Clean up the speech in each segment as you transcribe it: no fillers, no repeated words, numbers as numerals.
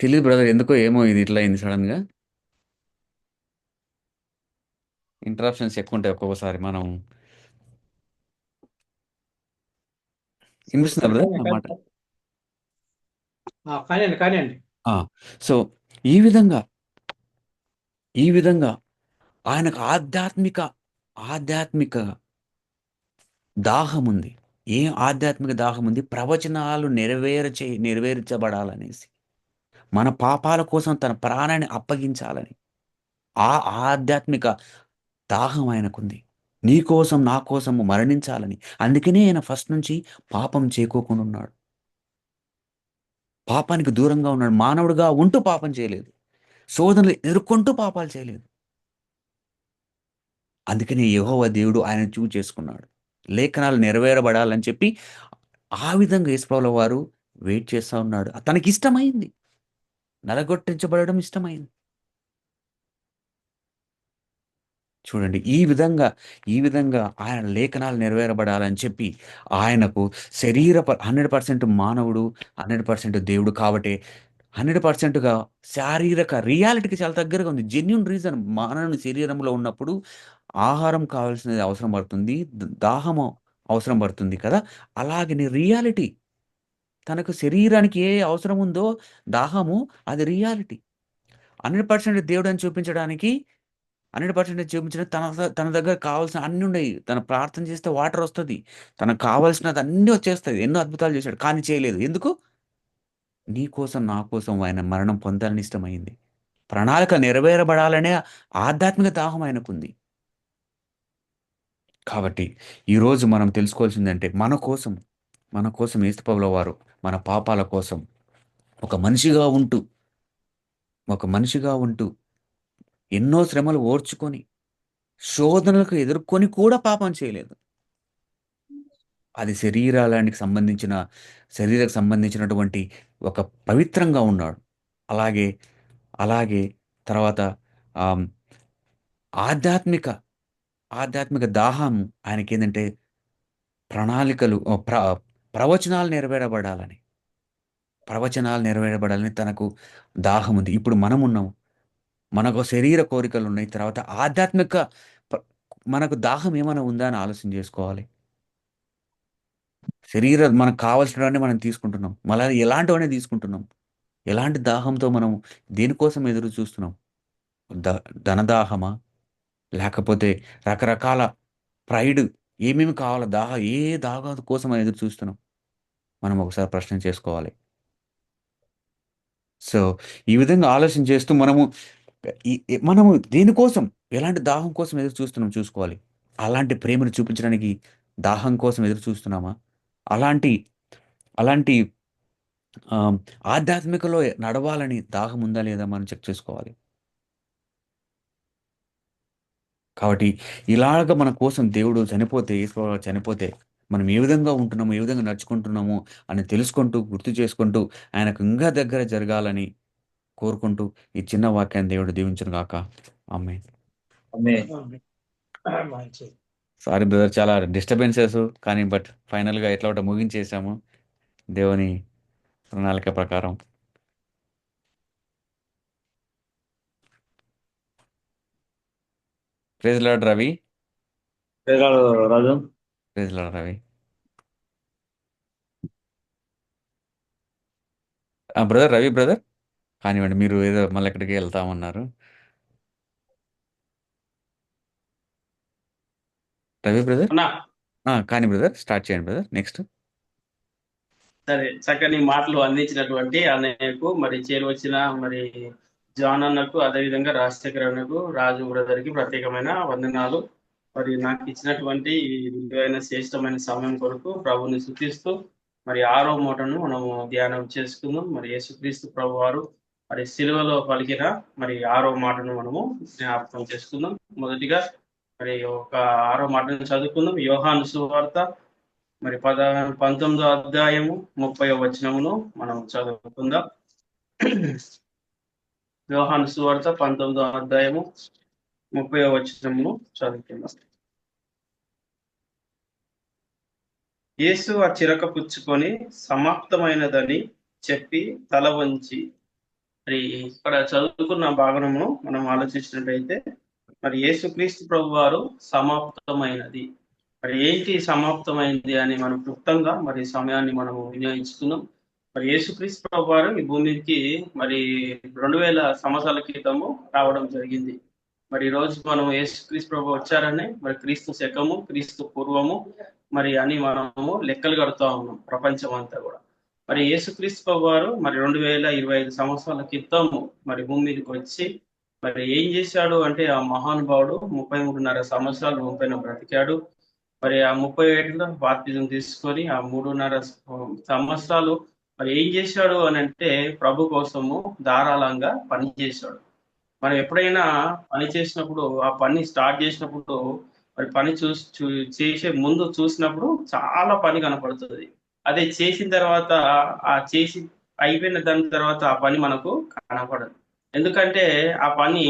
తెలియదు బ్రదర్, ఎందుకో ఏమో ఇది ఇట్లా అయింది సడన్ గా. ఇంటరప్షన్స్ ఎక్కువ ఉంటాయి ఒక్కొక్కసారి. మనం సరే వినిపిస్తుందా సరే బ్రదర్ కానీ నా కానీ మాట? కానివ్వండి కానివ్వండి. ఆ, సో ఈ విధంగా ఈ విధంగా ఆయనకు ఆధ్యాత్మిక దాహం ఉంది. ఏం ఆధ్యాత్మిక దాహం ఉంది? ప్రవచనాలు నెరవేర్చబడాలనేసి, మన పాపాల కోసం తన ప్రాణాన్ని అప్పగించాలని ఆ ఆధ్యాత్మిక దాహం ఆయనకుంది. నీ కోసం నా కోసం మరణించాలని. అందుకనే ఆయన ఫస్ట్ నుంచి పాపం చేయకోకుండా ఉన్నాడు. పాపానికి దూరంగా ఉన్నాడు. మానవుడిగా ఉంటూ పాపం చేయలేదు. శోధనలు ఎదుర్కొంటూ పాపాలు చేయలేదు. అందుకనే యెహోవా దేవుడు ఆయన చేసుకున్నాడు. లేఖనాలు నెరవేరబడాలని చెప్పి ఆ విధంగా యేసుప్రభుల వారు వెయిట్ చేస్తా ఉన్నాడు. తనకి ఇష్టమైంది. నలగొట్టించబడడం ఇష్టమైంది. చూడండి, ఈ విధంగా ఆయన లేఖనాలు నెరవేరబడాలని చెప్పి ఆయనకు 100% మానవుడు, 100% దేవుడు కాబట్టి 100%గా శారీరక రియాలిటీకి చాలా దగ్గరగా ఉంది. జెన్యూన్ రీజన్, మానవుని శరీరంలో ఉన్నప్పుడు ఆహారం కావాల్సినది అవసరం పడుతుంది. దాహము అవసరం పడుతుంది కదా! అలాగనే రియాలిటీ, తనకు శరీరానికి ఏ అవసరం ఉందో దాహము, అది రియాలిటీ. 100% దేవుడని చూపించడానికి, 100% చూపించడం, తన దగ్గర కావాల్సిన అన్నీ ఉన్నాయి. తను ప్రార్థన చేస్తే వాటర్ వస్తది. తనకు కావాల్సినది అన్నీ వచ్చేస్తాయి. ఎన్నో అద్భుతాలు చేశాడు. కానీ చేయలేదు. ఎందుకు? నీ కోసం, నా కోసం ఆయన మరణం పొందాలని ఇష్టమైంది. ప్రణాళిక నెరవేరబడాలనే ఆధ్యాత్మిక దాహం ఆయనకుంది. కాబట్టి ఈరోజు మనం తెలుసుకోవాల్సిందంటే మన కోసం యేసుప్రభుల వారు మన పాపాల కోసం ఒక మనిషిగా ఉంటూ, ఒక మనిషిగా ఉంటూ ఎన్నో శ్రమలు ఓర్చుకొని, శోధనలకు ఎదుర్కొని కూడా పాపం చేయలేదు. అది శరీరకు సంబంధించినటువంటి ఒక పవిత్రంగా ఉన్నాడు. అలాగే, అలాగే తర్వాత ఆహ్, ఆధ్యాత్మిక ఆధ్యాత్మిక దాహం ఆయనకేందంటే ప్రణాళికలు ప్రవచనాలు నెరవేరబడాలని, తనకు దాహం ఉంది. ఇప్పుడు మనమున్నాం. మనకు శరీర కోరికలున్నాయి. తర్వాత ఆధ్యాత్మిక ప మనకు దాహం ఏమైనా ఉందా అని ఆలోచన జేసుకోవాలి. మనకు కావాల్సినవన్నీ మనం తీసుకుంటున్నాం. మళ్ళా ఎలాంటివన్నీ తీసుకుంటున్నాం. ఎలాంటి దాహంతో మనం దేనికోసం ఎదురు చూస్తున్నాం? ధ ధనదాహమా? లేకపోతే రకరకాల ప్రైడ్, ఏమేమి కావాలో ఏ దాహం కోసం మనం ఎదురు చూస్తున్నాం? మనం ఒకసారి ప్రశ్న చేసుకోవాలి. సో, ఈ విధంగా ఆలోచన చేస్తూ మనము దేనికోసం, ఎలాంటి దాహం కోసం ఎదురు చూస్తున్నాం చూసుకోవాలి. అలాంటి ప్రేమను చూపించడానికి దాహం కోసం ఎదురు చూస్తున్నామా? అలాంటి అలాంటి ఆహ్, ఆధ్యాత్మికలో నడవాలని దాహం ఉందా లేదా మనం చెక్ చేసుకోవాలి. కాబట్టి ఇలాగ మన కోసం దేవుడు చనిపోతే, యేసుప్రభువు చనిపోతే మనం ఏ విధంగా ఉంటున్నాము, ఏ విధంగా నడుచుకుంటున్నాము అని తెలుసుకుంటూ, గుర్తు చేసుకుంటూ ఆయనకు ఇంకా దగ్గర జరగాలని కోరుకుంటూ ఈ చిన్న వాక్యాన్ని దేవుడు దీవించును గాక. ఆమేన్. ఆమేన్. మంచిది. సారీ బ్రదర్, చాలా డిస్టర్బెన్సెస్, కానీ ఫైనల్‌గా ఎట్లా ఒకట ముగించేసాము దేవుని ప్రణాళిక ప్రకారం. Praise lord Ravi. పేదరాడు Raju. Praise lord Ravi. Brother Ravi brother, కానివ్వండి, మీరు ఏదో మళ్ళీ ఎక్కడికి వెళ్తామన్నారు. రవి బ్రదర్. అన్నా కానీ బ్రదర్ స్టార్ట్ చేయండి బ్రదర్ నెక్స్ట్. సరే, చక్కని మాటలు అందించినటువంటి అన్నయ్యకు, మరి చేరువచ్చిన మరి జాన్ అన్నకు, అదేవిధంగా రాజశేఖర్ అన్నకు, రాజు బ్రదర్ కి ప్రత్యేకమైన వందనాలు. మరి నాకు ఇచ్చినటువంటి ఈ విలువైన శ్రేష్టమైన సమయం కొరకు ప్రభుని స్తుతిస్తూ మరి ఆరో మూటను మనము ధ్యానం చేసుకుందాం. మరి యేసుక్రీస్తు ప్రభు వారు మరి సిలువలో పలికిన మరి ఆరో మాటను మనము జ్ఞాపకం చేసుకుందాం. మొదటిగా మరి ఒక ఆరో మాటను చదువుకుందాం. యోహాను సువార్త మరి 19వ అధ్యాయము 30వ వచనమును మనం చదువుకుందాం. యోహాను సువార్త 19వ అధ్యాయము 30వ వచనమును చదువుకుందాం. యేసు ఆ చిరక పుచ్చుకొని సమాప్తమైనదని చెప్పి తల వంచి మరి ఇక్కడ చదువుకున్న భాగమును మనం ఆలోచించినట్టయితే మరి యేసుక్రీస్తు ప్రభు వారు సమాప్తమైనది. మరి ఏంటి సమాప్తమైంది అని మనం క్లుప్తంగా మరి సమయాన్ని మనము వినియోగించుకున్నాం. మరి యేసుక్రీస్తు ప్రభు వారు ఈ భూమికి మరి 2000 సంవత్సరాల క్రితము రావడం జరిగింది. మరి ఈ రోజు మనం యేసుక్రీస్తు ప్రభు వచ్చారని మరి క్రీస్తు శకము, క్రీస్తు పూర్వము మరి అని మనము లెక్కలు కడుతూ ఉన్నాం ప్రపంచం అంతా కూడా. మరి యేసుక్రీస్తు ప్రభు వారు మరి 2025 సంవత్సరాల క్రితము మరి భూమి మీదకి వచ్చి మరి ఏం చేశాడు అంటే ఆ మహానుభావుడు 33.5 సంవత్సరాలు భూమి పైన బ్రతికాడు. మరి ఆ 30 ఏళ్ళలో బాప్తిజం తీసుకొని ఆ 3.5 సంవత్సరాలు మరి ఏం చేశాడు అని అంటే ప్రభు కోసము ధారాళంగా పని చేశాడు. మనం ఎప్పుడైనా పని చేసినప్పుడు ఆ పని స్టార్ట్ చేసినప్పుడు మరి పని చేసే ముందు చూసినప్పుడు చాలా పని కనపడుతుంది. అదే చేసిన తర్వాత ఆ చేసి అయిపోయిన దాని తర్వాత ఆ పని మనకు కనపడదు. ఎందుకంటే ఆ పని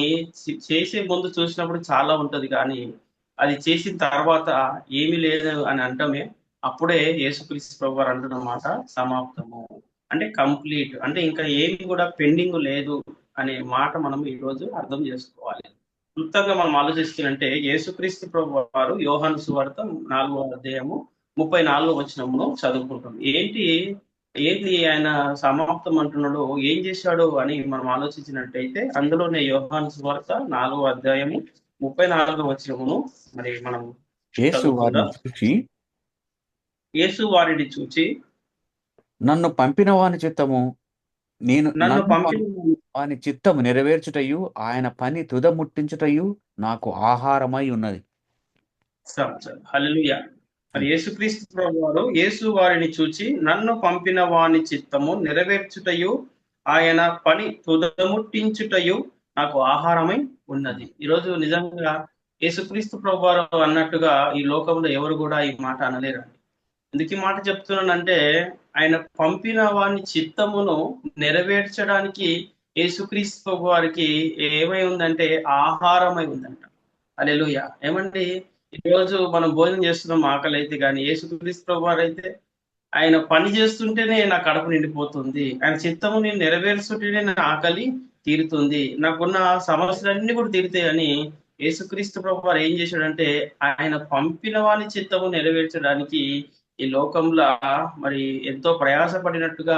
చేసే ముందు చూసినప్పుడు చాలా ఉంటది, కానీ అది చేసిన తర్వాత ఏమీ లేదు అని అంటమే అప్పుడే యేసుక్రీస్తు ప్రభు వారు అంటున్నమాట సమాప్తము అంటే కంప్లీట్, అంటే ఇంకా ఏమి కూడా పెండింగ్ లేదు అనే మాట మనం ఈ రోజు అర్థం చేసుకోవాలి. క్లుప్తంగా మనం ఆలోచిస్తుంటే యేసుక్రీస్తు ప్రభు వారు యోహాను సువార్త 4వ అధ్యాయము 34వ వచనమును చదువుకుంటాం. ఏంటి ఆయన సమాప్తం అంటున్నాడు, ఏం చేశాడు అని మనం ఆలోచించినట్టయితే అందులోనే యోహాను సువార్త 4వ అధ్యాయము 34వ వచనమును మరి మనం యేసు వారిని చదువుకుందాం. చూచి యేసు వారిని చూచి నన్ను పంపిన వాని చిత్తము నన్ను పంపిన వాని చిత్తము నెరవేర్చుటయు ఆయన పని తుదముట్టించుటయు నాకు ఆహారమై ఉన్నది. హల్లెలూయా. మరి యేసుక్రీస్తు ప్రభు వారు యేసు వారిని చూచి నన్ను పంపిన వాని చిత్తము నెరవేర్చుటయు ఆయన పని తుదముట్టించుటయు నాకు ఆహారమై ఉన్నది. ఈరోజు నిజంగా యేసుక్రీస్తు ప్రభు వారు అన్నట్టుగా ఈ లోకంలో ఎవరు కూడా ఈ మాట అనలేరు. ఎందుకు ఈ మాట చెప్తున్నానంటే ఆయన పంపిన వాని చిత్తమును నెరవేర్చడానికి యేసుక్రీస్తు ప్రభు వారికి ఏమై ఉందంటే ఆహారమై ఉందంట. హల్లెలూయా. ఏమండి, ఈరోజు మనం భోజనం చేస్తున్నాం ఆకలి అయితే, కానీ యేసుక్రీస్తు ప్రభు వారు అయితే ఆయన పని చేస్తుంటేనే నా కడుపు నిండిపోతుంది, ఆయన చిత్తము నేను నెరవేరుస్తుంటేనే నా ఆకలి తీరుతుంది, నాకున్న సమస్యలన్నీ కూడా తీరుతాయి అని యేసుక్రీస్తు ప్రభు వారు ఏం చేశాడంటే ఆయన పంపిన వాని చిత్తము నెరవేర్చడానికి ఈ లోకంలో మరి ఎంతో ప్రయాసపడినట్టుగా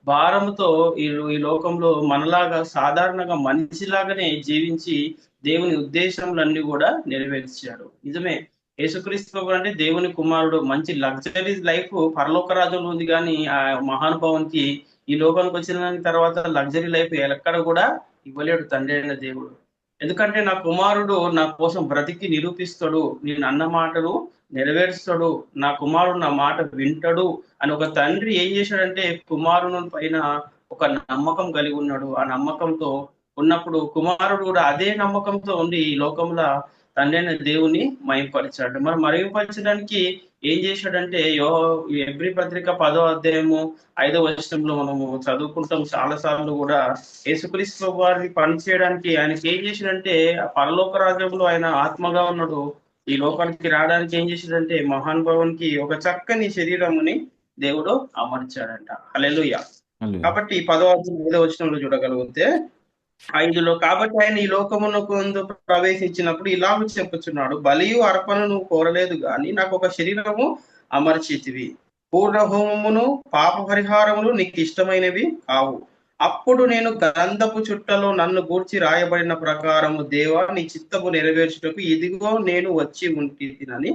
భారముతో ఈ లోకంలో మనలాగా సాధారణంగా మనిషిలాగానే జీవించి దేవుని ఉద్దేశములన్నీ కూడా నెరవేర్చాడు. నిజమే, యేసుక్రీస్తు ప్రభు అంటే దేవుని కుమారుడు, మంచి లగ్జరీ లైఫ్ పరలోక రాజ్యంలో ఉంది, కానీ ఆ మహానుభావానికి ఈ లోకానికి వచ్చిన తర్వాత లగ్జరీ లైఫ్ ఎక్కడ కూడా ఇవ్వలేడు తండ్రి అయిన దేవుడు. ఎందుకంటే నా కుమారుడు నా కోసం బ్రతికి నిరూపిస్తాడు, నేను అన్న మాటలు నెరవేరుస్తాడు, నా కుమారుడు నా మాట వింటాడు అని ఒక తండ్రి ఏం చేశాడంటే కుమారుని పైన ఒక నమ్మకం కలిగి ఉన్నాడు. ఆ నమ్మకంతో ఉన్నప్పుడు కుమారుడు కూడా అదే నమ్మకంతో ఉండి ఈ లోకంలో తండ్రి అయిన దేవుని మయంపరిచాడు. మరి మయంపరచడానికి ఏం చేశాడంటే ఎబ్రీ పత్రిక 10వ అధ్యాయము 5వ వచనంలో మనము చదువుకుంటాం చాలా సార్లు కూడా. యేసుక్రీస్తు వారిని పని చేయడానికి ఆయనకి ఏం చేశాడంటే పరలోక రాజ్యంలో ఆయన ఆత్మగా ఉన్నాడు, ఈ లోకానికి రావడానికి ఏం చేశాడంటే మహానుభావునికి ఒక చక్కని శరీరముని దేవుడు అమర్చాడంట. హల్లెలూయా. కాబట్టి 10వ అధ్యాయం 5వ వచనంలో చూడగలిగితే 5లో కాబట్టి ఆయన ఈ లోకమునకు ప్రవేశించినప్పుడు ఇలాగ చెప్పుచున్నాడు, బలియు అర్పణను కోరలేదు గాని నాకు ఒక శరీరము అమర్చితివి, పూర్ణ హోమమును పాప పరిహారములు నీకు ఇష్టమైనవి కావు. అప్పుడు నేను గ్రంథపు చుట్టలో నన్ను గూర్చి రాయబడిన ప్రకారము దేవా నీ చిత్తము నెరవేర్చుటకు ఇదిగో నేను వచ్చి ఉంటినని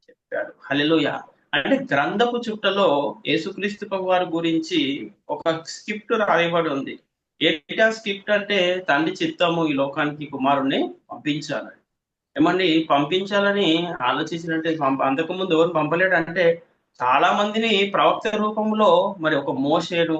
చెప్పాడు. హల్లెలూయా. అంటే గ్రంథపు చుట్టలో యేసుక్రీస్తు వారి గురించి ఒక స్క్రిప్ట్ రాయబడి ఉంది. ఏంటా స్క్రిప్ట్ అంటే తండ్రి చిత్తము ఈ లోకానికి కుమారుణ్ణి పంపించాలని. ఏమండి, పంపించాలని ఆలోచించినట్టే అంతకుముందు ఎవరు పంపలేడు అంటే చాలా మందిని ప్రవక్త రూపంలో మరి ఒక మోషేను,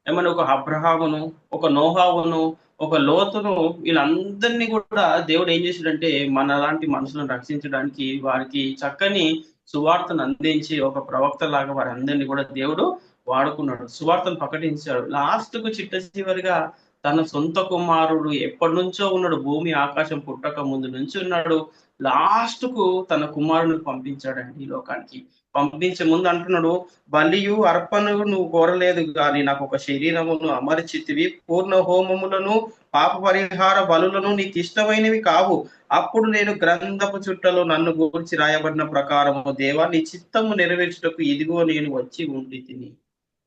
ఏమన్నా ఒక అబ్రహామును, ఒక నోహావును, ఒక లోతును, వీళ్ళందరినీ కూడా దేవుడు ఏం చేశాడంటే మన లాంటి మనుషులను రక్షించడానికి వారికి చక్కని సువార్తను అందించి ఒక ప్రవక్త లాగా వారి అందరినీ కూడా దేవుడు వాడుకున్నాడు, సువార్తను ప్రకటించాడు. లాస్ట్ కు చిట్ట చివరిగా తన సొంత కుమారుడు ఎప్పటి నుంచో ఉన్నాడు, భూమి ఆకాశం పుట్టక ముందు నుంచి ఉన్నాడు, లాస్ట్ కు తన కుమారుని పంపించాడండి ఈ లోకానికి. పంపించే ముందు అంటున్నాడు, బలియు అర్పణలు నువ్వు కోరలేదు కానీ నాకు ఒక శరీరమును అమర్చితివి, పూర్ణ హోమములను పాప పరిహార బలులను నీకు ఇష్టమైనవి కావు. అప్పుడు నేను గ్రంథపు చుట్టలో నన్ను గూర్చి రాయబడిన ప్రకారము దేవా నీ చిత్తము నెరవేర్చుటకు ఇదిగో నేను వచ్చి ఉండి తిని.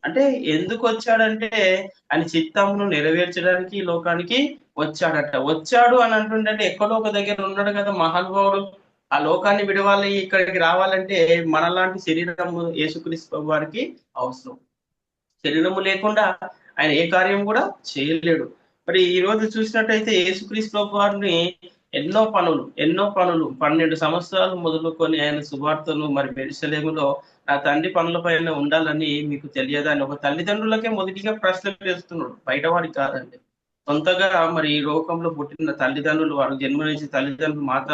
అంటే ఎందుకు వచ్చాడంటే ఆయన చిత్తమును నెరవేర్చడానికి ఈ లోకానికి వచ్చాడట. వచ్చాడు అని అంటుంటే ఎక్కడో ఒక దగ్గర ఉన్నాడు కదా మహానుభావుడు. ఆ లోకాన్ని విడవాలి ఇక్కడికి రావాలంటే మనలాంటి శరీరము యేసుక్రీస్తు వారికి అవసరం. శరీరము లేకుండా ఆయన ఏ కార్యం కూడా చేయలేడు. మరి ఈ రోజు చూసినట్టయితే యేసుక్రీస్తు వారిని ఎన్నో పనులు 12 సంవత్సరాలు మొదలుకొని ఆయన సువార్తను మరి యెరూషలేములో నా తండ్రి పనుల పైన ఉండాలని మీకు తెలియదా అని ఒక తల్లిదండ్రులకే మొదటిగా ప్రశ్నలు వేస్తున్నాడు, బయట వారికి కాదండి. సొంతగా మరి ఈ లోకంలో పుట్టిన తల్లిదండ్రులు, వారు జన్మనిచ్చిన తల్లిదండ్రులు మాత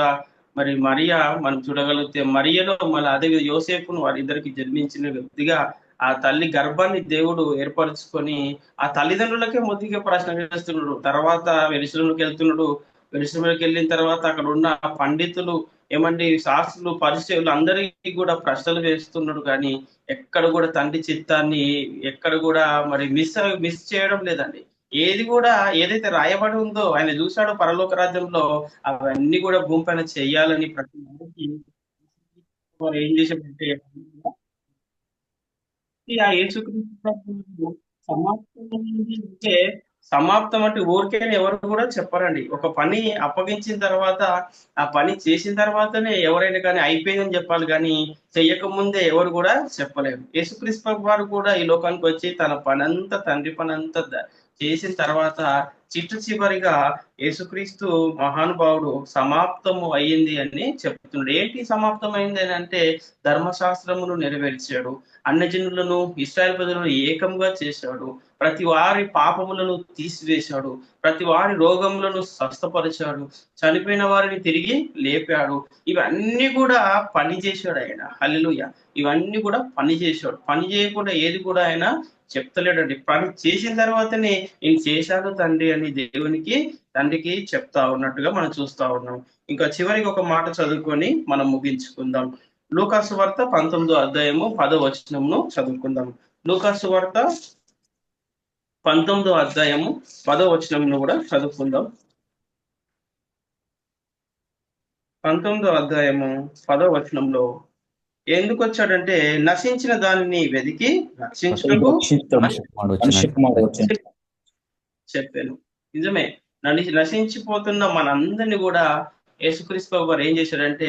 మరి మరియా మనం చూడగలిగితే, మరియలో మళ్ళీ అదే యోసేపును వారిద్దరికి జన్మించిన వ్యక్తిగా ఆ తల్లి గర్భాన్ని దేవుడు ఏర్పరచుకొని ఆ తల్లిదండ్రులకే మొదటిగా ప్రశ్న వేస్తున్నాడు. తర్వాత యెరూషలేముకి వెళ్తున్నాడు. యెరూషలేముకి వెళ్ళిన తర్వాత అక్కడ ఉన్న పండితులు ఏమండి శాస్త్రులు పరిచయులు అందరికీ కూడా ప్రశ్నలు వేస్తున్నాడు. కానీ ఎక్కడ కూడా తండ్రి చిత్తాన్ని ఎక్కడ కూడా మరి మిస్ చేయడం లేదండి. ఏది కూడా ఏదైతే రాయబడి ఉందో ఆయన చూశాడో పరలోక రాజ్యంలో అవన్నీ కూడా భూమి పైన చెయ్యాలని ప్రతి ఒక్కరికి ఏం చేశాడంటే ఆ యేసుక్రీస్తు సమాప్తమైంది అంటే సమాప్తం అంటే ఊరికేనే ఎవరు కూడా చెప్పరండి. ఒక పని అప్పగించిన తర్వాత ఆ పని చేసిన తర్వాతనే ఎవరైనా కానీ అయిపోయిందని చెప్పాలి, కానీ చెయ్యక ముందే ఎవరు కూడా చెప్పలేరు. యేసుక్రీస్తు వారు కూడా ఈ లోకానికి వచ్చి తన పనంతా తండ్రి పనంతా చేసిన తర్వాత చివరిగా యేసుక్రీస్తు మహానుభావుడు సమాప్తము అయ్యింది అని చెప్తున్నాడు. ఏంటి సమాప్తం అయింది అని అంటే ధర్మశాస్త్రమును నెరవేర్చాడు, అన్యజనులను ఇశ్రాయేలు ప్రజలను ఏకంగా చేశాడు, ప్రతి వారి పాపములను తీసివేశాడు, ప్రతి వారి రోగములను స్వస్థపరిచాడు, చనిపోయిన వారిని తిరిగి లేపాడు. ఇవన్నీ కూడా పని చేశాడు ఆయన. హల్లెలూయా. ఇవన్నీ కూడా పని చేశాడు. పని చేయకుండా ఏది కూడా ఆయన చెప్తలేడండి. పని చేసిన తర్వాతనే నేను చేశాను తండ్రి అని దేవునికి తండ్రికి చెప్తా ఉన్నట్టుగా మనం చూస్తా ఉన్నాం. ఇంకా చివరికి ఒక మాట చదువుకొని మనం ముగించుకుందాం. లూకాసు వార్త 19వ అధ్యాయము 10వ వచనమును చదువుకుందాం. లూకాసు వార్త 19వ అధ్యాయము 10వ వచనమును కూడా చదువుకుందాం. 19వ అధ్యాయము 10వ వచనంలో ఎందుకు వచ్చాడంటే నశించిన దానిని వెతికి రక్షించుటకు చెప్పాను. నిజమే, నశించిపోతున్న మనందరినీ కూడా యేసుక్రీస్తు వారు ఏం చేశాడంటే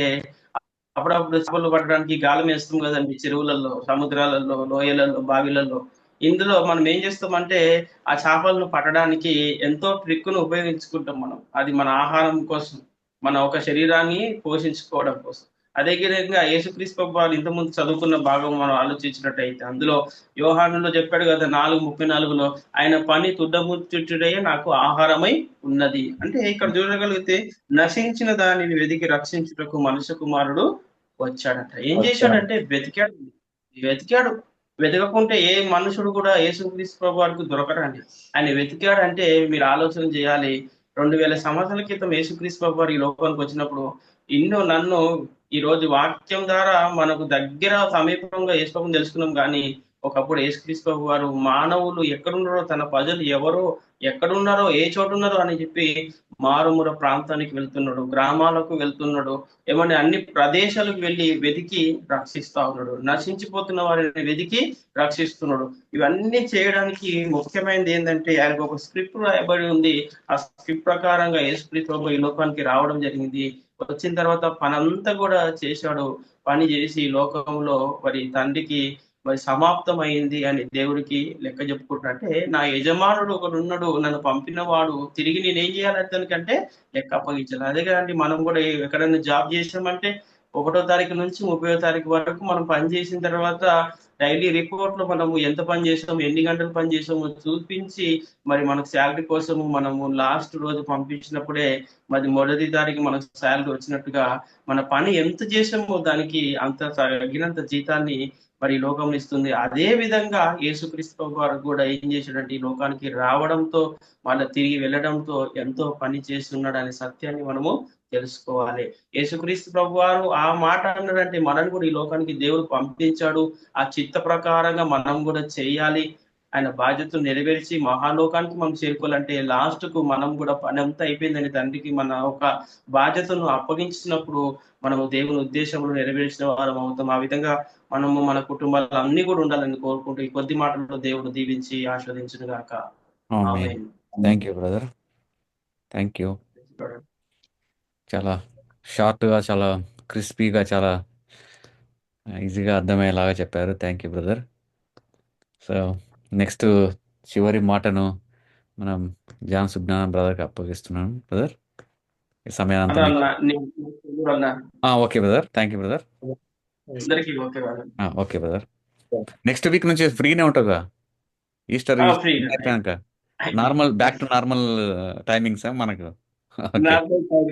అప్పుడప్పుడు చేపలు పట్టడానికి గాలం వేస్తాం కదండి, చెరువులలో, సముద్రాలలో, లోయలలో, బావిలలో. ఇందులో మనం ఏం చేస్తామంటే ఆ చేపలను పట్టడానికి ఎంతో ట్రిక్కును ఉపయోగించుకుంటాం మనం. అది మన ఆహారం కోసం, మన ఒక శరీరాన్ని పోషించుకోవడం కోసం. అదే విధంగా యేసుక్రీస్తు వారు ఇంతకుముందు చదువుకున్న భాగం మనం ఆలోచించినట్టయితే అందులో యోహానులో చెప్పాడు కదా 4:34 ఆయన పని తుడ్డముచ్చుటయే నాకు ఆహారమై ఉన్నది. అంటే ఇక్కడ చూడగలిగితే నశించిన దానిని వెతికి రక్షించుటకు మనుష్య కుమారుడు వచ్చాడట. ఏం చేశాడంటే వెతికాడు. వెతకకుంటే ఏ మనుషుడు కూడా యేసుక్రీస్తు వారికి దొరకరండి. ఆయన వెతికాడంటే మీరు ఆలోచన చేయాలి. 2000 సంవత్సరాల క్రితం యేసుక్రీస్తు వారు ఈ లోకానికి వచ్చినప్పుడు నన్ను ఈ రోజు వాక్యం ద్వారా మనకు దగ్గర సమీపంగా యేసుప్రభుని తెలుసుకున్నాం. కానీ ఒకప్పుడు యేసుక్రీస్తు వారు మానవులు ఎక్కడున్నారో, తన ప్రజలు ఎవరో, ఎక్కడున్నారో, ఏ చోటు ఉన్నారో అని చెప్పి మారుమూల ప్రాంతానికి వెళ్తున్నాడు, గ్రామాలకు వెళ్తున్నాడు, ఏమన్నా అన్ని ప్రదేశాలకు వెళ్ళి వెతికి రక్షిస్తా ఉన్నాడు. నశించిపోతున్న వారిని వెతికి రక్షిస్తున్నాడు. ఇవన్నీ చేయడానికి ముఖ్యమైనది ఏంటంటే ఆయనకు ఒక స్క్రిప్ట్ రాయబడి ఉంది. ఆ స్క్రిప్ట్ ప్రకారంగా యేసుక్రీస్తు ఈ లోకానికి రావడం జరిగింది. వచ్చిన తర్వాత పనంతా కూడా చేశాడు. పని చేసి లోకంలో మరి తండ్రికి మరి సమాప్తం అయింది అని దేవుడికి లెక్క చెప్పుకుంటా. అంటే నా యజమానుడు ఒకడు ఉన్నాడు, నన్ను పంపిన వాడు తిరిగి నేనేం చేయాలి అతనికంటే లెక్క అప్పగించాలి. అదే కదండి, మనం కూడా ఎక్కడైనా జాబ్ చేసామంటే 1వ తారీఖు నుంచి 30వ తారీఖు వరకు మనం పని చేసిన తర్వాత డైలీ రిపోర్ట్ లో మనము ఎంత పని చేసాము, ఎన్ని గంటలు పని చేసాము చూపించి మరి మనకు శాలరీ కోసము మనము లాస్ట్ రోజు పంపించినప్పుడే మరి 1వ తారీఖు మనకు శాలరీ వచ్చినట్టుగా మన పని ఎంత చేసామో దానికి అంత తగినంత జీతాన్ని మరి ఈ లోకం ఇస్తుంది. అదే విధంగా యేసుక్రీస్తు ప్రభు వారు కూడా ఏం చేశాడంటే ఈ లోకానికి రావడంతో మళ్ళీ తిరిగి వెళ్ళడంతో ఎంతో పని చేస్తున్నాడు అనే సత్యాన్ని మనము తెలుసుకోవాలి. యేసుక్రీస్తు ప్రభు వారు ఆ మాట అన్నాడంటే మనల్ని కూడా ఈ లోకానికి దేవుడు పంపించాడు. ఆ చిత్త ప్రకారంగా మనం కూడా చేయాలి. ఆయన బాధ్యతలు నెరవేర్చి మహాలోకానికి మనం చేరుకోవాలంటే లాస్ట్ కు మనం కూడా పని అంతా అయిపోయిందని తండ్రికి మన ఒక బాధ్యతను అప్పగించినప్పుడు మనము దేవుని ఉద్దేశంలో నెరవేర్చిన వారం అవుతాం. ఆ విధంగా మనము మన కుటుంబాలు అన్ని కూడా ఉండాలని కోరుకుంటూ ఈ కొద్ది మాటల్లో దేవుడు దీవించి ఆస్వాదించును గాక. Amen. Thank you brother, thank you. చాలా షార్ట్గా, చాలా క్రిస్పీగా, చాలా ఈజీగా అర్థమయ్యేలాగా చెప్పారు. Thank you brother. So next చివరి మాటను మనం జాన్ సుజ్ఞానం బ్రదర్కి అప్పగిస్తున్నాను. బ్రదర్ ఈ సమయాన్ని okay brother, thank you brother. అందరికీ okay okay brother. Next week నుంచి ఫ్రీనే ఉంటుందా? ఈస్టర్ ఫ్రీ అయిపోయాక normal, back to normal timings మనకు.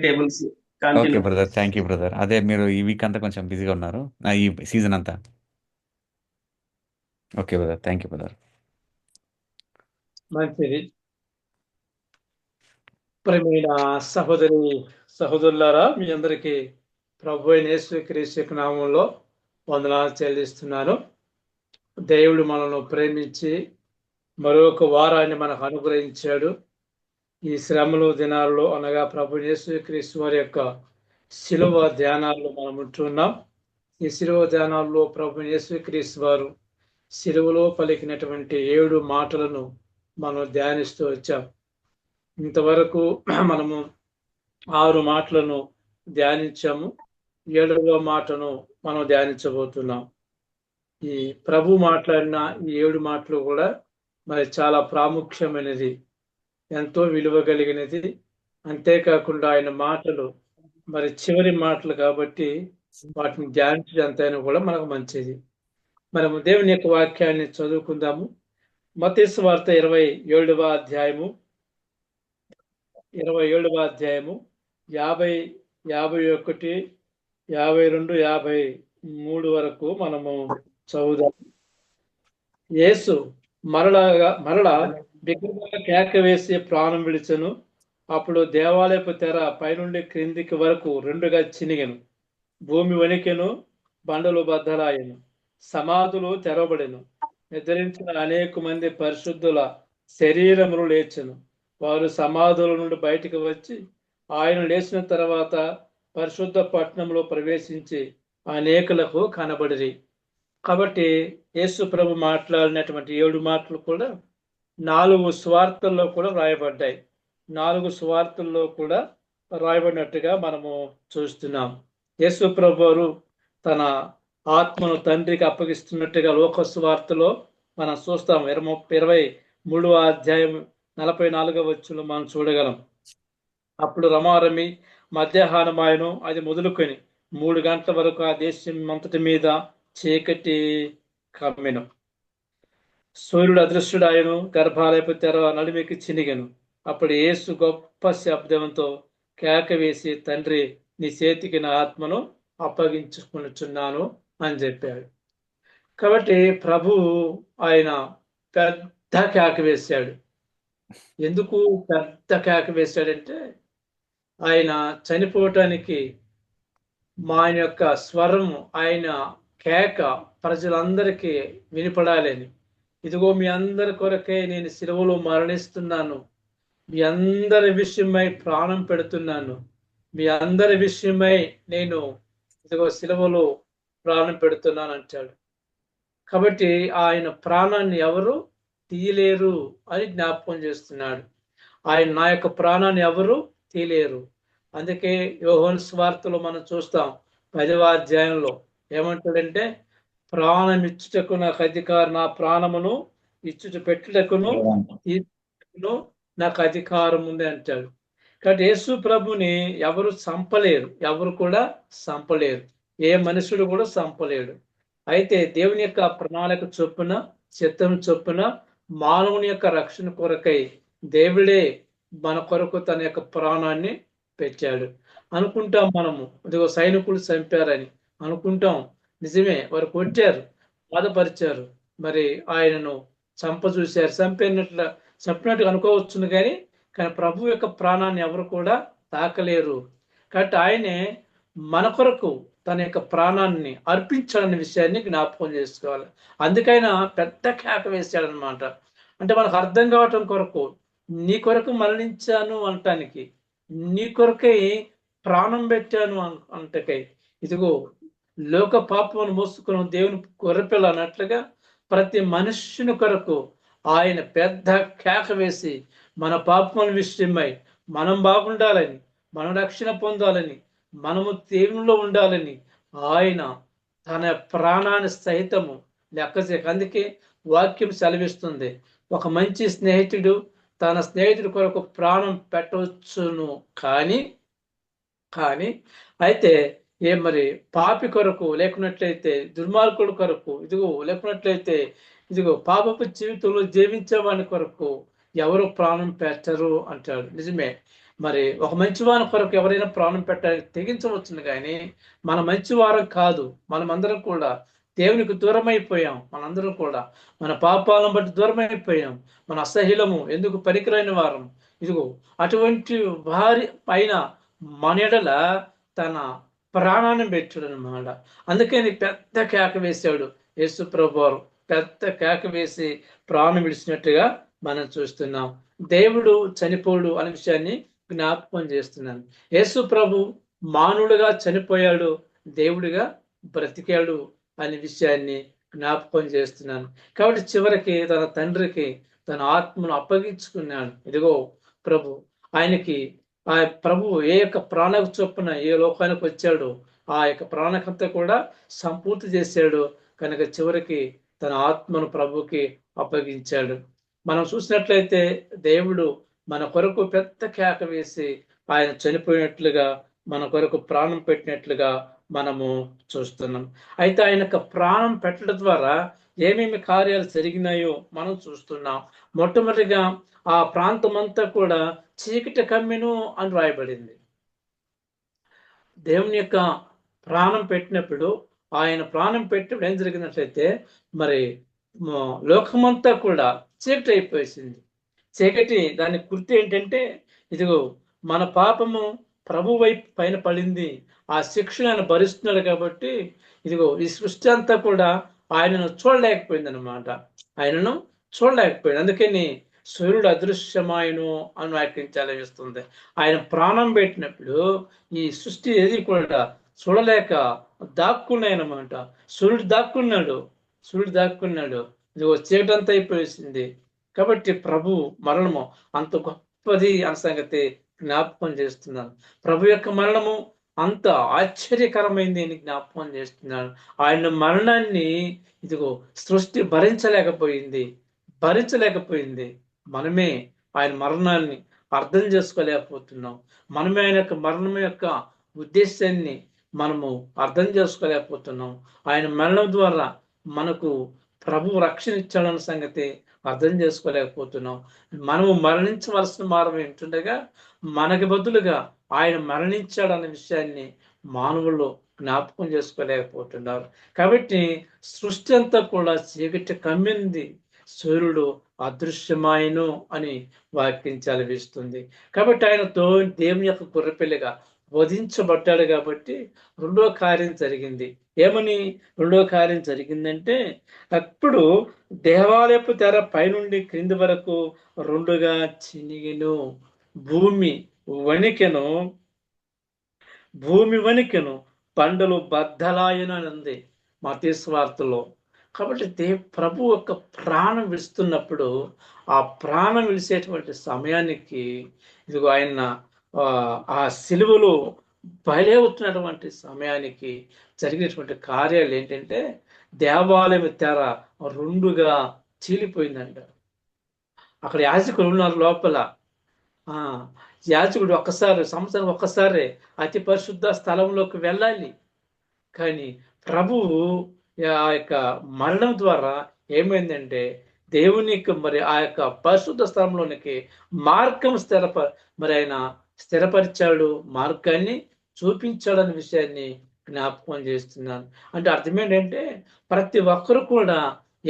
Tables okay brother, thank you brother. అదే మీరు ఈ వీక్ అంతా కొంచెం బిజీగా ఉన్నారు, ఈ సీజన్ అంతా. Okay brother, thank you brother. మంచిది. ప్రియమైన సహోదరి సహోదరులారా, మీ అందరికీ ప్రభు అయిన యేసుక్రీస్తు యొక్క నామంలో వందనాలు చెల్లిస్తున్నాను. దేవుడు మనల్ని ప్రేమించి మరొక వారాన్ని మనకు అనుగ్రహించాడు. ఈ శ్రమలు దినాల్లో అనగా ప్రభు యేసుక్రీస్తు వారి యొక్క శిలువ ధ్యానాల్లో మనం ఉంటున్నాం. ఈ శిలువ ధ్యానాల్లో ప్రభు యేసుక్రీస్తు వారు శిలువలో పలికినటువంటి 7 మాటలను మనం ధ్యానిస్తూ వచ్చాం. ఇంతవరకు మనము 6 మాటలను ధ్యానించాము. 7వ మాటను మనం ధ్యానించబోతున్నాం. ఈ ప్రభు మాట్లాడిన ఈ 7 మాటలు కూడా మరి చాలా ప్రాముఖ్యమైనది, ఎంతో విలువ కలిగినది. అంతేకాకుండా ఆయన మాటలు మరి చివరి మాటలు కాబట్టి వాటిని ధ్యానించడంతైనా కూడా మనకు మంచిది. మనము దేవుని యొక్క వాక్యాన్ని చదువుకుందాము. మత్తయి సువార్త 27వ అధ్యాయము 50, 51, 52, 53 వరకు మనము చదువుదాం. యేసు మరలా బిగ్గరగా కేక వేసి ప్రాణం విడిచెను. అప్పుడు దేవాలయపు తెర పైనుండి క్రిందికి వరకు 2గా చినిగెను. భూమి వణికెను, బండలు బద్దలాయెను, సమాధులు తెరవబడెను. నిద్రించిన అనేక మంది పరిశుద్ధుల శరీరములు లేచెను. వారు సమాధుల నుండి బయటికి వచ్చి ఆయన లేచిన తర్వాత పరిశుద్ధ పట్టణంలో ప్రవేశించి అనేకులకు కనబడిరి. కాబట్టి యేసు ప్రభు మాట్లాడినటువంటి 7 మాటలు కూడా 4 సువార్తల్లో కూడా రాయబడ్డాయి. 4 సువార్తల్లో కూడా రాయబడినట్టుగా మనము చూస్తున్నాం. యేసు ప్రభు వారు తన ఆత్మను తండ్రికి అప్పగిస్తున్నట్టుగా లోక సువార్తలో మనం చూస్తాం. 23వ అధ్యాయం 44వ వచనంలో మనం చూడగలం. అప్పుడు రమారమి మధ్యాహ్నమాయను, అది మొదలుకొని 3 గంటల వరకు ఆ దేశం అంతటి మీద చీకటి కమ్మెను. సూర్యుడు అదృశ్యుడాయను, గర్భాలయపు తెర నడిమికి చినిగెను. అప్పుడు యేసు గొప్ప శబ్దంతో కేక వేసి, తండ్రి, నీ చేతికి నా ఆత్మను అప్పగించుకునిచున్నాను అని చెప్పాడు. కాబట్టి ప్రభు ఆయన పెద్ద కేక వేశాడు. ఎందుకు పెద్ద కేక వేశాడంటే ఆయన చనిపోవటానికి ఆయన యొక్క స్వరం, ఆయన కేక ప్రజలందరికీ వినిపడాలని, ఇదిగో మీ అందరి కొరకే నేను సిలువలో మరణిస్తున్నాను, మీ అందరి విషయమై ప్రాణం పెడుతున్నాను, మీ అందరి విషయమై నేను ఇదిగో సిలువలో ప్రాణం పెడుతున్నాను అంటాడు. కాబట్టి ఆయన ప్రాణాన్ని ఎవరు తీయలేరు అని జ్ఞాపకం చేస్తున్నాడు. ఆయన నా యొక్క ప్రాణాన్ని ఎవరు తీయలేరు. అందుకే యోహాను సువార్తలో మనం చూస్తాం 10వ అధ్యాయంలో ఏమంటాడంటే, ప్రాణం ఇచ్చుటకు నాకు అధికారం, నా ప్రాణమును ఇచ్చుట పెట్టుటకును నాకు అధికారం ఉంది అంటాడు. కాబట్టి యేసు ప్రభుని ఎవరు చంపలేరు, ఎవరు కూడా చంపలేరు, ఏ మనుషుడు కూడా చంపలేడు. అయితే దేవుని యొక్క ప్రణాళిక చొప్పున, చిత్తం చొప్పున మానవుని యొక్క రక్షణ కొరకై దేవుడే మన కొరకు తన యొక్క ప్రాణాన్ని పెట్టాడు. అనుకుంటాం మనము, ఇదిగో సైనికులు చంపారని అనుకుంటాం. నిజమే, వారు కొట్టారు, బాధపరిచారు. మరి ఆయనను చంపజూశారు. చంపినట్టుగా అనుకోవచ్చును కానీ ప్రభు యొక్క ప్రాణాన్ని ఎవరు కూడా తాకలేరు. కాబట్టి ఆయనే మన కొరకు తన యొక్క ప్రాణాన్ని అర్పించాలనే విషయాన్ని జ్ఞాపకం చేసుకోవాలి. అందుకైనా పెద్ద కేక వేశాడనమాట. అంటే మనకు అర్థం కావటం కొరకు, నీ కొరకు మరణించాను అనటానికి, నీ కొరకై ప్రాణం పెట్టాను అంటకై, ఇదిగో లోక పాపమును మోసుకున్న దేవుని గొర్రెపిల్ల అన్నట్లుగా ప్రతి మనుష్యుని కొరకు ఆయన పెద్ద కేక వేసి మన పాపముల విషయమై మనం బాగుండాలని, మనం రక్షణ పొందాలని, మనము దేవునిలో ఉండాలని ఆయన తన ప్రాణాన్ని సహితము లెక్క చేయక. అందుకే వాక్యం సెలవిస్తుంది, ఒక మంచి స్నేహితుడు తన స్నేహితుడి కొరకు ప్రాణం పెట్టవచ్చును కానీ అయితే మరి పాపి కొరకు లేకున్నట్లయితే, దుర్మార్గుడు కొరకు లేకున్నట్లయితే పాపపు జీవితంలో జీవించేవాని కొరకు ఎవరు ప్రాణం పెట్టరు అంటాడు. నిజమే, మరి ఒక మంచివాని కొరకు ఎవరైనా ప్రాణం పెట్టడానికి తెగించవచ్చును కానీ మన మంచివారం కాదు. మనమందరం కూడా దేవునికి దూరం అయిపోయాం. మనందరం కూడా మన పాపాలను బట్టి దూరం అయిపోయాం. మన అసహ్యులము, ఎందుకు పనికిరైన వారం. అటువంటి వారి పైన మన ఎడల తన ప్రాణాన్ని పెట్టాడు అనమాట. అందుకని పెద్ద కేక వేశాడు యేసు ప్రభువారు. పెద్ద కేక వేసి ప్రాణం విడిచినట్టుగా మనం చూస్తున్నాం. దేవుడు చనిపోడు అనే విషయాన్ని జ్ఞాపకం చేస్తున్నాను. యేసు ప్రభు మానవుడిగా చనిపోయాడు, దేవుడిగా బ్రతికాడు అనే విషయాన్ని జ్ఞాపకం చేస్తున్నాను. కాబట్టి చివరికి తన తండ్రికి తన ఆత్మను అప్పగించుకున్నాడు. ఇదిగో ప్రభు ఆయనకి ఆ ప్రభు ఏ యొక్క ప్రాణకు చొప్పున ఏ లోకానికి వచ్చాడో ఆ యొక్క ప్రాణకంతా కూడా సంపూర్తి చేశాడు. కనుక చివరికి తన ఆత్మను ప్రభుకి అప్పగించాడు. మనం చూసినట్లయితే దేవుడు మన కొరకు పెద్ద కేక వేసి ఆయన చనిపోయినట్లుగా, మన కొరకు ప్రాణం పెట్టినట్లుగా మనము చూస్తున్నాం. అయితే ఆయన యొక్క ప్రాణం పెట్టడం ద్వారా ఏమేమి కార్యాలు జరిగినాయో మనం చూస్తున్నాం. మొట్టమొదటిగా ఆ ప్రాంతం అంతా కూడా చీకటి కమ్మెను అని రాయబడింది. దేవుని యొక్క ప్రాణం పెట్టినప్పుడు, ఆయన ప్రాణం పెట్టినప్పుడు ఏం జరిగినట్లయితే మరి లోకమంతా కూడా చీకటి అయిపోయింది. చీకటి దాని గుర్తు ఏంటంటే, ఇదిగో మన పాపము ప్రభు వైపు పైన పడింది, ఆ శిక్షను ఆయన భరిస్తున్నాడు. కాబట్టి ఇదిగో ఈ సృష్టి అంతా కూడా ఆయనను చూడలేకపోయింది అనమాట. ఆయనను చూడలేకపోయింది. అందుకని సూర్యుడు అదృశ్యమాయను అని వ్యాఖ్యించాలనిపిస్తుంది. ఆయన ప్రాణం పెట్టినప్పుడు ఈ సృష్టి ఏది కూడా చూడలేక దాక్కున్నాయనమాట. సూర్యుడు దాక్కున్నాడు. ఇదిగో చీకటంతా అయిపోయింది. కాబట్టి ప్రభు మరణము అంత గొప్పది అన్న సంగతి జ్ఞాపకం చేస్తున్నాను. ప్రభు యొక్క మరణము అంత ఆశ్చర్యకరమైంది అని జ్ఞాపకం చేస్తున్నాను. ఆయన మరణాన్ని ఇదిగో సృష్టి భరించలేకపోయింది. మనమే ఆయన మరణాన్ని అర్థం చేసుకోలేకపోతున్నాం. మనమే ఆయన యొక్క మరణం యొక్క ఉద్దేశాన్ని మనము అర్థం చేసుకోలేకపోతున్నాం. ఆయన మరణం ద్వారా మనకు ప్రభు రక్షణ ఇచ్చాడన్న సంగతి అర్థం చేసుకోలేకపోతున్నాం. మనము మరణించవలసిన మారం ఏంటుండగా మనకి బదులుగా ఆయన మరణించాడన్న విషయాన్ని మానవులు జ్ఞాపకం చేసుకోలేకపోతున్నారు. కాబట్టి సృష్టి అంతా కూడా చీకటి కమ్మింది, సూర్యుడు అదృశ్యమాయను అని వాక్యించాలనిపిస్తుంది. కాబట్టి ఆయనతో దేవుని యొక్క గొర్రెపిల్లగా వధించబడ్డాడు. కాబట్టి రెండో కార్యం జరిగింది. ఏమని రెండో కార్యం జరిగిందంటే, అప్పుడు దేవాలయపు తెర పైనుండి క్రింది వరకు రెండుగా చినిగెను, భూమి వణికెను, బండలు బద్దలాయను అని ఉంది మత్తయి సువార్తలో. కాబట్టి ప్రభు యొక్క ప్రాణం విడుస్తున్నప్పుడు, ఆ ప్రాణం విడిసేటువంటి సమయానికి ఇదిగో ఆయన ఆ సిలువలో బయలుతున్నటువంటి సమయానికి జరిగినటువంటి కార్యాలు ఏంటంటే, దేవాలయం తెర రెండుగా చీలిపోయిందంట. అక్కడ యాజకులు ఉన్నారు లోపల. యాజకుడు సంవత్సరం ఒక్కసారి అతి పరిశుద్ధ స్థలంలోకి వెళ్ళాలి. కానీ ప్రభువు ఆ యొక్క మరణం ద్వారా ఏమైందంటే, దేవునికి మరి ఆ యొక్క పరిశుద్ధ స్థలంలోనికి మార్గం ఆయన స్థిరపరిచాడు, మార్గాన్ని చూపించాడనే విషయాన్ని జ్ఞాపకం చేస్తున్నాను. అంటే అర్థం ఏంటంటే ప్రతి ఒక్కరు కూడా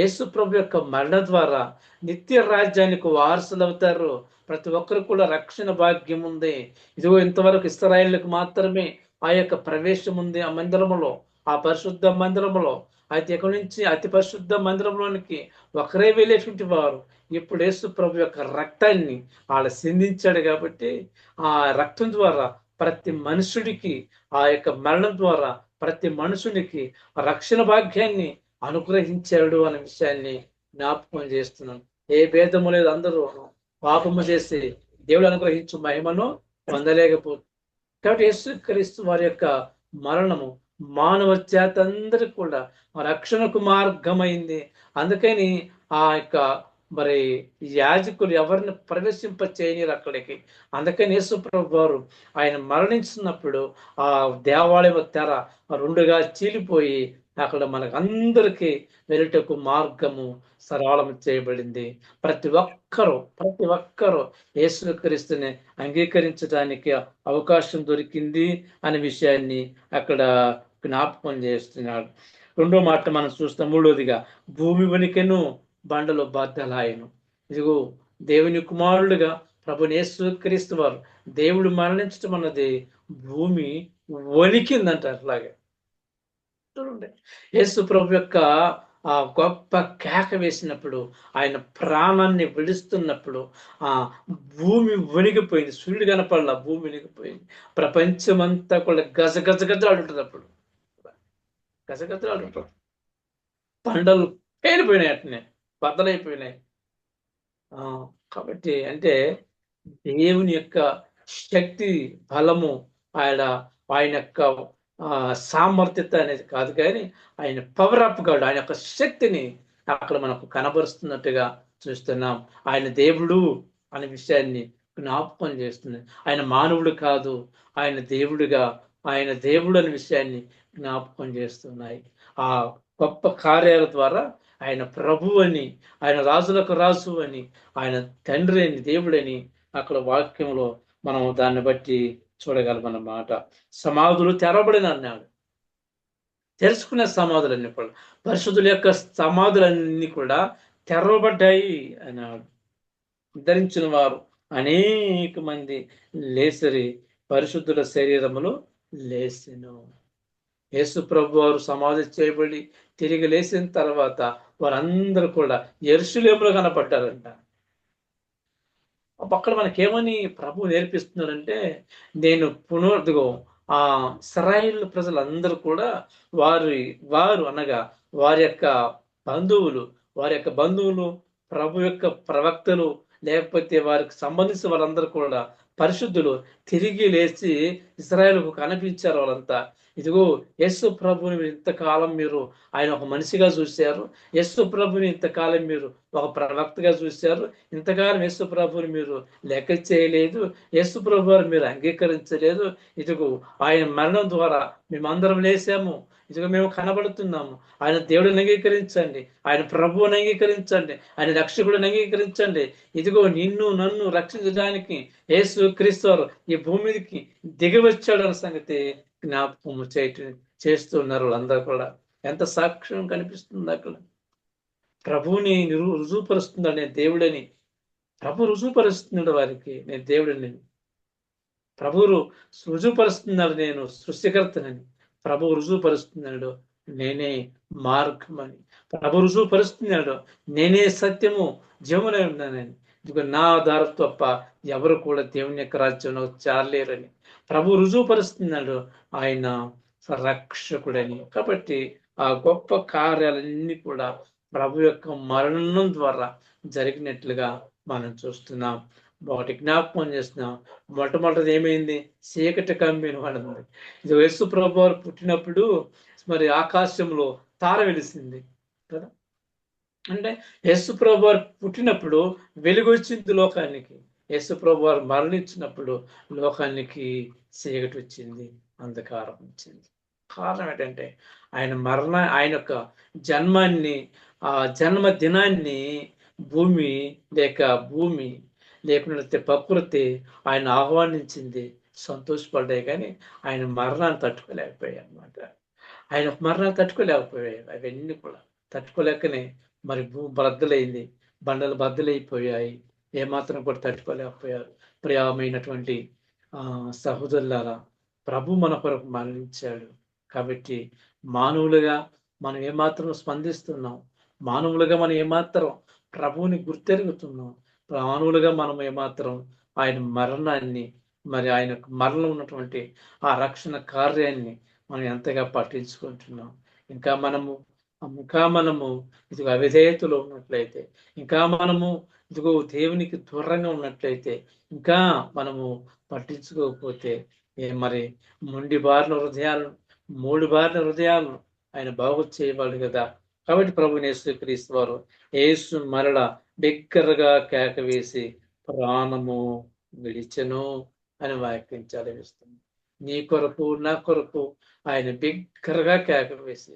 యేసు ప్రభు యొక్క మరణ ద్వారా నిత్య రాజ్యానికి వారసులు అవుతారు. ప్రతి ఒక్కరు కూడా రక్షణ భాగ్యం ఉంది. ఇదిగో ఇంతవరకు ఇశ్రాయేలుకు మాత్రమే ఆ యొక్క ప్రవేశం ఉంది ఆ మందిరములో, ఆ పరిశుద్ధ మందిరములో. అయితే ఇక నుంచి అతి పరిశుద్ధ మందిరంలోనికి ఒకరే వెళ్ళేటువంటి వారు. ఇప్పుడు యేసు ప్రభు యొక్క రక్తాన్ని వాళ్ళ సిందించాడు కాబట్టి ఆ రక్తం ద్వారా ప్రతి మనుషుడికి, ఆ యొక్క మరణం ద్వారా ప్రతి మనుషునికి రక్షణ భాగ్యాన్ని అనుగ్రహించాడు అనే విషయాన్ని జ్ఞాపకం చేస్తున్నాను. ఏ భేదము లేదు, అందరూ పాపము చేసి దేవుడు అనుగ్రహించు మహిమను పొందలేకపోతుంది. కాబట్టి యేసుక్రీస్తు వారి యొక్క మరణము మానవ జాతి అందరికి కూడా రక్షణకు మార్గమైంది. అందుకని ఆ యొక్క మరి యాజకులు ఎవరిని ప్రవేశింప చేయనిరు అక్కడికి. అందుకని యేసు ప్రభు వారు ఆయన మరణించినప్పుడు ఆ దేవాలయం తెర రెండుగా చీలిపోయి అక్కడ మనకు అందరికీ వెళ్ళటకు మార్గము సరళం చేయబడింది. ప్రతి ఒక్కరూ యేసుక్రీస్తుని అంగీకరించడానికి అవకాశం దొరికింది అనే విషయాన్ని అక్కడ జ్ఞాపకం చేస్తున్నాడు. రెండో మాట మనం చూస్తాం. మూడోదిగా భూమి వణికెను, బండలు బద్దలాయను. ఇదిగో దేవుని కుమారుడుగా ప్రభుని యేసుక్రీస్తు వారు దేవుడు మరణించడం అన్నది భూమి వణికిందంట. అట్లాగే చూడండి, యేసు ప్రభు యొక్క ఆ గొప్ప కేక వేసినప్పుడు, ఆయన ప్రాణాన్ని విడుస్తున్నప్పుడు ఆ భూమి వణిగిపోయింది. సూర్యుడు కనపడలా, భూమి వణిగిపోయింది. ప్రపంచమంతా కూడా గజగజగజలాడుంటుంది. అప్పుడు గజగజలాడుంటుంది. పంటలు పేలిపోయినాయి, అట్నే బద్దలైపోయినాయి. కాబట్టి అంటే దేవుని యొక్క శక్తి, బలము, ఆయన యొక్క సామర్థ్యత అనేది కాదు, కానీ ఆయన పవర్ అప్ గాడు, ఆయన యొక్క శక్తిని అక్కడ మనకు కనబరుస్తున్నట్టుగా చూస్తున్నాం. ఆయన దేవుడు అనే విషయాన్ని జ్ఞాపకం చేస్తుంది. ఆయన మానవుడు కాదు, ఆయన దేవుడుగా, ఆయన దేవుడు అనే విషయాన్ని జ్ఞాపకం చేస్తున్నాయి. ఆ గొప్ప కార్యాల ద్వారా ఆయన ప్రభు అని, ఆయన రాజులకు రాజు అని, ఆయన తండ్రి అని, దేవుడని అక్కడ వాక్యంలో మనం దాన్ని బట్టి చూడగలమన్నమాట. సమాధులు తెరబడిన అన్నాడు. తెరుచుకునే సమాధులన్నీ కూడా, పరిశుద్ధుల యొక్క సమాధులన్నీ కూడా తెరవబడ్డాయి అన్నాడు. ధరించిన వారు అనేక మంది లేసరి పరిశుద్ధుల శరీరములు లేసెను. యేసు ప్రభు వారు సమాధి చేయబడి తిరిగి లేచిన తర్వాత వారందరూ కూడా యెరూషలేములో కనపడ్డారంట. అక్కడ మనకేమని ప్రభు నేర్పిస్తున్నాడంటే, నేను పునరుద్ధిగో ఆ ఇశ్రాయేలు ప్రజలందరూ కూడా వారు అనగా వారి యొక్క బంధువులు, ప్రభు యొక్క ప్రవక్తలు, లేకపోతే వారికి సంబంధించిన వాళ్ళందరూ కూడా పరిశుద్ధులు తిరిగి లేచి ఇశ్రాయేలుకు కనిపించారు. వాళ్ళంతా ఇదిగో యేసు ప్రభుని ఇంతకాలం మీరు ఆయన ఒక మనిషిగా చూశారు, యేసు ప్రభుని ఇంతకాలం మీరు ఒక ప్రవక్తగా చూశారు, ఇంతకాలం యేసు ప్రభుని మీరు లెక్క చేయలేదు, యేసు ప్రభు వారు మీరు అంగీకరించలేదు. ఇదిగో ఆయన మరణం ద్వారా మేమందరం లేసాము, ఇదిగో మేము కనబడుతున్నాము. ఆయన దేవుడిని అంగీకరించండి, ఆయన ప్రభువుని అంగీకరించండి, ఆయన రక్షకుడిని అంగీకరించండి. ఇదిగో నిన్ను నన్ను రక్షించడానికి యేసు క్రీస్తు వారు ఈ భూమికి దిగి వచ్చాడు అన్న సంగతి జ్ఞాపకం చేస్తున్నారు వాళ్ళందరూ కూడా. ఎంత సాక్ష్యం కనిపిస్తుంది అక్కడ. ప్రభువుని రుజువుపరుస్తున్నాడు నేను దేవుడని. ప్రభు రుజువుపరుస్తున్నాడు వారికి నేను దేవుడిని. ప్రభు రుజువుపరుస్తున్నాడు నేను సృష్టికర్తనని. ప్రభు రుజువుపరుస్తున్నాడు నేనే మార్గం అని. ప్రభు రుజువుపరుస్తున్నాడు నేనే సత్యము జీవనై ఉన్నానని. ఇదిగో నా ఆధారం తప్ప ఎవరు కూడా దేవుని యొక్క రాజ్యంలో చేరలేరని ప్రభు రుజువుపరుస్తున్నాడు ఆయన రక్షకుడని. కాబట్టి ఆ గొప్ప కార్యాలన్నీ కూడా ప్రభు యొక్క మరణం ద్వారా జరిగినట్లుగా మనం చూస్తున్నాం. ఒకటి జ్ఞాపకం చేస్తున్నాం. మొట్టమొదటిది ఏమైంది? చీకటి కమ్మిన వాడింది. ఇది యేసు ప్రభు వారు పుట్టినప్పుడు మరి ఆకాశంలో తార వెలిసింది కదా. అంటే యేసు ప్రభు వారు పుట్టినప్పుడు వెలుగు వచ్చింది లోకానికి. యేసు ప్రభు వారు మరణించినప్పుడు లోకానికి చీకటి వచ్చింది, అంధకారం వచ్చింది. కారణం ఏంటంటే ఆయన యొక్క జన్మాన్ని, ఆ జన్మ దినాన్ని భూమి లేకున్నట్లయితే ప్రకృతి ఆయన ఆహ్వానించింది, సంతోషపడ్డాయి, కానీ ఆయన మరణాన్ని తట్టుకోలేకపోయాయి అన్నమాట. ఆయన మరణాన్ని తట్టుకోలేకపోయాయి. అవన్నీ కూడా తట్టుకోలేకనే మరి బద్దలైంది, బండలు బద్దలైపోయాయి. ఏమాత్రం కూడా తట్టుకోలేకపోయారు. ప్రియమైనటువంటి సహోదరులారా, ప్రభు మన కొరకు మరణించాడు. కాబట్టి మానవులుగా మనం ఏమాత్రం స్పందిస్తున్నాం, మానవులుగా మనం ఏమాత్రం ప్రభువుని గుర్తెరుగుతున్నాం, మానవులుగా మనం ఏమాత్రం ఆయన మరణాన్ని, మరి ఆయన మరణం ఉన్నటువంటి ఆ రక్షణ కార్యాన్ని మనం ఎంతగా పట్టించుకుంటున్నాం. ఇంకా మనము ఇదిగో అవిధేయతలో ఉన్నట్లయితే, ఇంకా మనము ఇదిగో దేవునికి దూరంగా ఉన్నట్లయితే, ఇంకా మనము పట్టించుకోకపోతే మరి మూడు బారిన హృదయాలను ఆయన బాగు చేయవాడు కదా. కాబట్టి ప్రభుని యేసుక్రీస్తు వారు యేసు మరల బిగ్గరగా కేక వేసి ప్రాణము విడిచెను అని వాక్యం చదివిస్తుంది. నీ కొరకు నా కొరకు ఆయన బిగ్గరగా కేక వేసి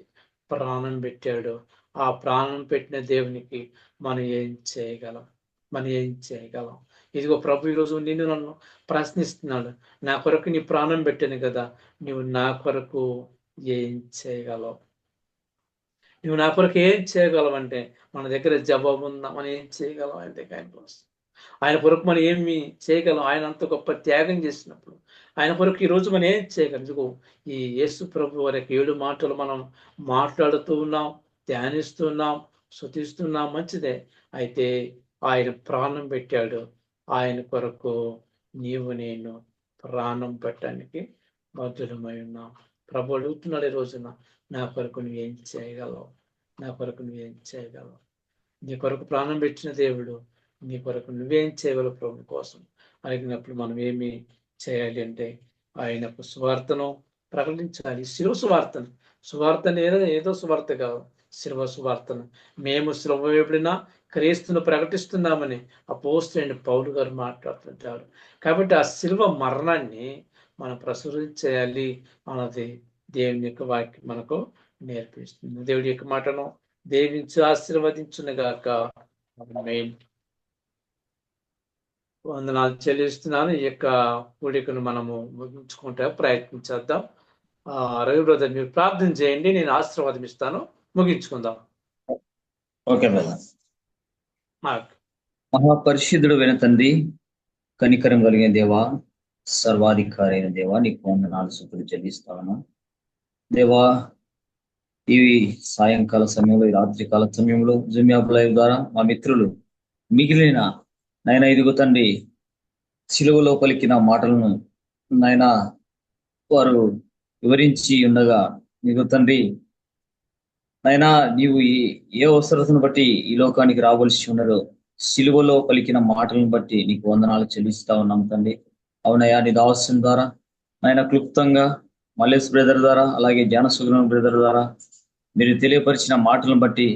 ప్రాణం పెట్టాడు. ఆ ప్రాణం పెట్టిన దేవునికి మనం ఏం చేయగలం? ఇదిగో ప్రభు ఈరోజు నిన్ను నన్ను ప్రశ్నిస్తున్నాడు. నా కొరకు నీ ప్రాణం పెట్టాను కదా, నువ్వు నా కొరకు ఏం చేయగలవు? నువ్వు నా కొరకు ఏం చేయగలవు అంటే మన దగ్గర జవాబు ఉందా? మనం ఏం చేయగలం ఆయన దగ్గర? ఆయన కొరకు మనం ఏమి చేయగలం? ఆయన అంత గొప్ప త్యాగం చేసినప్పుడు ఆయన కొరకు ఈరోజు మనం ఏం చేయగలం? ఇదిగో ఈ యేసు ప్రభు వారికి 7 మాటలు మనం మాట్లాడుతూ ఉన్నాం, ధ్యానిస్తున్నాం, స్తుతిస్తున్నాం, మంచిదే. అయితే ఆయన ప్రాణం పెట్టాడు. ఆయన కొరకు నీవు నేను ప్రాణం పెట్టడానికి బద్ధులమై ఉన్నాం. ప్రభు అడుగుతున్నాడు ఈ రోజున, నా కొరకు నువ్వేం చేయగలవు? నీ కొరకు ప్రాణం పెట్టిన దేవుడు నీ కొరకు నువ్వేం చేయగలవు ప్రభు కోసం అడిగినప్పుడు మనం ఏమి చేయాలి అంటే ఆయనకు సువార్తను ప్రకటించాలి. శిలువ సువార్తను ఏదో సువార్త కాదు, శిలువ సువార్తను. మేము శిలువ వేయబడిన క్రీస్తును ప్రకటిస్తున్నామని అపోస్తలుడైన పౌలు గారు మాట్లాడుతుంటారు. కాబట్టి ఆ శిలువ మరణాన్ని మనం ప్రచురించేయాలి అన్నది దేవుని యొక్క వాక్యం మనకు నేర్పిస్తుంది. దేవుడి యొక్క మాటను దీవించి ఆశీర్వదించునుగాక. ఆమేన్. వందనాలు చెల్లిస్తున్నాను. ఈ యొక్క కూడికను మనము ముగించుకుంటే ప్రయత్నించేద్దాం. రవి బ్రదర్, మీరు ప్రార్థన చేయండి, నేను ఆశీర్వాదం ఇస్తాను, ముగించుకుందాం. Okay brother. మాకు మహాపరిశుద్ధుడు అయిన తండ్రి, కనికరం కలిగిన దేవా, సర్వాధికారి అయిన దేవా, నీకు వందనాలు స్తుతులు చెల్లిస్తాను దేవా. ఈ సాయంకాల సమయంలో, ఈ రాత్రికాల సమయంలో జూమ్ యాప్ లైవ్ ద్వారా మా మిత్రులు మిగిలిన నాయన ఇదిగో తండ్రి సిలువలో పలికిన మాటలను నాయన వారు వివరించి ఉండగా, ఇదిగో తండ్రి నాయన నీవు ఏ అవసరతను బట్టి ఈ లోకానికి రావలసి ఉన్నదో సిలువలో పలికిన మాటలను బట్టి నీకు వందనాలు చెల్లిస్తా ఉన్నాం తండ్రి. అవునయ్యా, నీ దాసుని ద్వారా నాయన క్లుప్తంగా మల్లేష్ బ్రదర్ ద్వారా, అలాగే జ్ఞానసుగ్రహం బ్రదర్ ద్వారా మీరు తెలియపరిచిన మాటలను బట్టి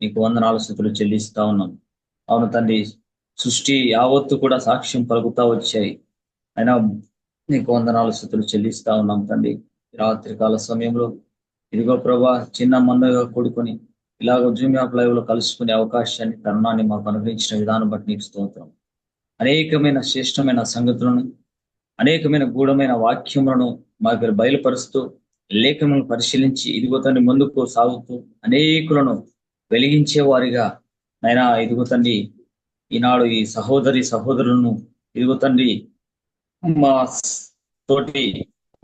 నీకు వందనాలు స్తుతులు చెల్లిస్తా ఉన్నాం. అవును తండ్రి, సృష్టి యావత్తు కూడా సాక్ష్యం పలుకుతా వచ్చాయి. అయినా నీకు వందనాలు స్తుతులు చెల్లిస్తా ఉన్నాం తండ్రి. రాత్రికాల సమయంలో ఇదిగో ప్రభా, చిన్న మందగా కూడుకొని ఇలాగ జూమ్ యాప్ లైవ్ లో కలుసుకునే అవకాశాన్ని, తరుణాన్ని మాకు అనుగ్రహించిన విధానం బట్టి నీకు స్తోత్రం. అనేకమైన శ్రేష్టమైన సంగతులను, అనేకమైన గూఢమైన వాక్యములను మాకు బయలుపరుస్తూ, లేఖలను పరిశీలించి ఇదిగో తండ్రి ముందుకు సాగుతూ అనేకులను వెలిగించే వారిగా నైనా ఇదిగో తండ్రి ఈనాడు ఈ సహోదరులను ఇదిగో తండ్రి మా తోటి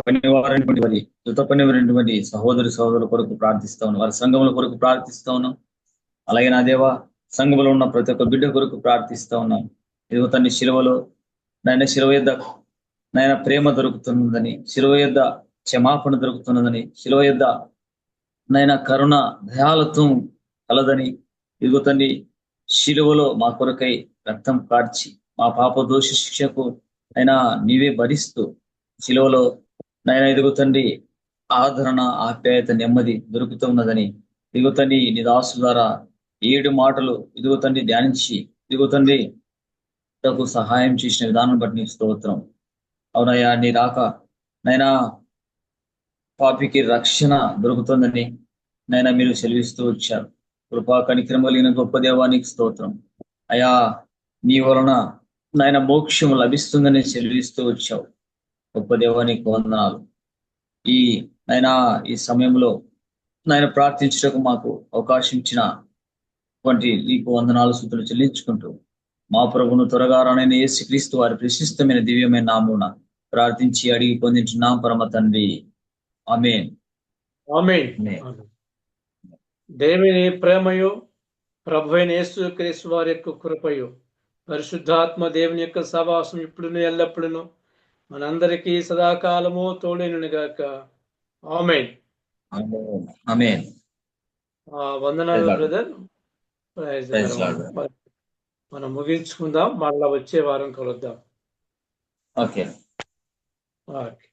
పనివారైనటువంటి వారి యుత పనివారైనటువంటి సహోదరుల కొరకు ప్రార్థిస్తా ఉన్నాం, వారి సంఘముల కొరకు ప్రార్థిస్తా ఉన్నాం. అలాగే నా దేవా, సంఘములో ఉన్న ప్రతి ఒక్క బిడ్డ కొరకు ప్రార్థిస్తా ఉన్నాం. ఇదిగో తండ్రి శిలువలో శిలువ యొద్ద ప్రేమ దొరుకుతున్నదని, శిలువ యొద్ద క్షమాపణ దొరుకుతున్నదని, శిలువ యొద్ద కరుణ దయాలత్వం కలదని, ఇదిగో తండ్రి శిలువలో మా కొరకై రక్తం కార్చి మా పాప దోష శిక్షకు నీవే భరిస్తూ శిలువలో ఇదిగో తండ్రి ఆదరణ, ఆప్యాయత, నెమ్మది దొరుకుతున్నదని ఇదిగో తండ్రి నీ దాసు ద్వారా 7 మాటలు ఇదిగో తండ్రి ధ్యానించి ఇదిగో తండ్రి సహాయం చేసిన విధానం బట్టి నీకు స్తోత్రం. అవునయ్యా, నీ రాక పాపికి రక్షణ దొరుకుతుందని మీరు సెలవిస్తూ వచ్చారు. కృపా కనికరం కలిగిన గొప్ప దేవానికి స్తోత్రం. అయా, నీ వలన మోక్షం లభిస్తుందని సెలవిస్తూ వచ్చావు. గొప్ప దేవా నీకు వందనాలు. ఈ నైనా ఈ సమయంలో నాయన ప్రార్థించడానికి మాకు అవకాశం ఇచ్చిన నీకు వందనాలు స్తుతులు చెల్లించుకుంటూ మా ప్రభును త్వరగా రానైన యేసుక్రీస్తు వారి ప్రశస్తమైన దివ్యమైన నామమున ప్రార్థించి అడిగి పొందించున్నాం పరమ తండ్రి. ఆమేన్. ఆమేన్. ఆమేన్. ఆమేన్. దేవుని ప్రేమయు ప్రభువైన యేసుక్రీస్తు వారి యొక్క కృపయు పరిశుద్ధాత్మ దేవుని యొక్క సహవాసం ఇప్పుడును ఎల్లప్పుడును మనందరికీ సదాకాలము తోడైనను గాక. ఆమేన్. ఆమేన్. ఆమేన్. వందనాలు Praise Lord. Brother. Praise Praise Lord. Lord. మనం ముగించుకుందాం, మళ్ళా వచ్చే వారం కలుద్దాం. ఓకే. ఓకే.